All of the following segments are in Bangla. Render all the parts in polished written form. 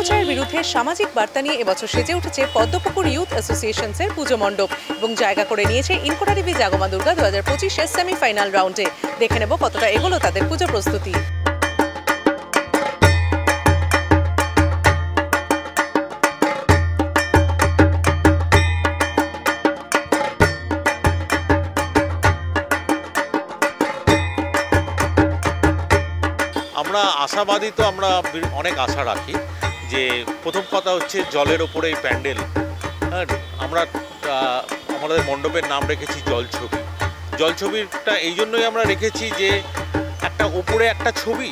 অপচয়ের বিরুদ্ধে সামাজিক বার্তা নিয়ে এবছর সেজে উঠেছে পদ্মপুকুর ইউথ অ্যাসোসিয়েশনসের পুজো মণ্ডপ এবং জায়গা করে নিয়েছে ইনকোটা দেবী জাগমা দুর্গা 2025-এর সেমিফাইনাল রাউন্ডে। দেখে নেব কতটা এগোলো তাদের পুজো প্রস্তুতি। আমরা আশাবাদী, তো আমরা অনেক আশা রাখি যে প্রথম কথা হচ্ছে জলের ওপরে এই প্যান্ডেল। আমরা আমাদের মণ্ডপের নাম রেখেছি জলছবি। জলছবিটা এই জন্যই আমরা রেখেছি যে একটা ওপরে একটা ছবি,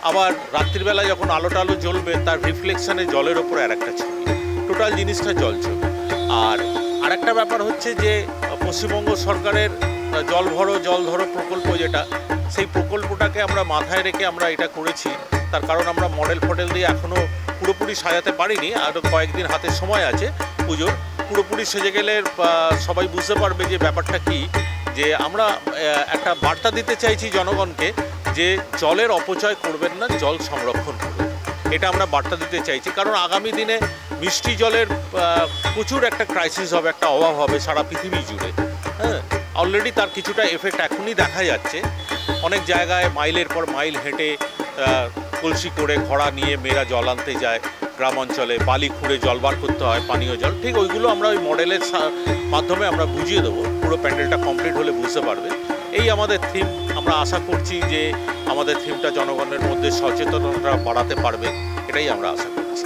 আবার রাত্রিবেলা যখন আলো টালো জ্বলবে তার রিফ্লেকশানে জলের ওপরে আর একটা ছবি, টোটাল জিনিসটা জলছবি। আর আরেকটা ব্যাপার হচ্ছে যে পশ্চিমবঙ্গ সরকারের জল ভরো জল ধরো প্রকল্প, যেটা সেই প্রকল্পটাকে আমরা মাথায় রেখে আমরা এটা করেছি। তার কারণ আমরা মডেল ফডেল দিয়ে এখনও পুরোপুরি সাজাতে পারিনি, আরও কয়েকদিন হাতে সময় আছে পুজোর। পুরোপুরি সেজে গেলে সবাই বুঝতে পারবে যে ব্যাপারটা কি, যে আমরা একটা বার্তা দিতে চাইছি জনগণকে যে জলের অপচয় করবেন না, জল সংরক্ষণ করবেন, এটা আমরা বার্তা দিতে চাইছি। কারণ আগামী দিনে মিষ্টি জলের প্রচুর একটা ক্রাইসিস হবে, একটা অভাব হবে সারা পৃথিবী জুড়ে। হ্যাঁ, অলরেডি তার কিছুটা এফেক্ট এখনই দেখা যাচ্ছে। অনেক জায়গায় মাইলের পর মাইল হেঁটে কলসি করে ঘোড়া নিয়ে মেয়েরা জল আনতে যায়, গ্রাম অঞ্চলে বালি খুঁড়ে জল বার করতে হয়, পানীয় জল। ঠিক ওইগুলো আমরা ওই মডেলের মাধ্যমে আমরা বুঝিয়ে দেবো, পুরো প্যান্ডেলটা কমপ্লিট হলে বুঝতে পারবে। এই আমাদের থিম। আমরা আশা করছি যে আমাদের থিমটা জনগণের মধ্যে সচেতনতা বাড়াতে পারবে, এটাই আমরা আশা করছি।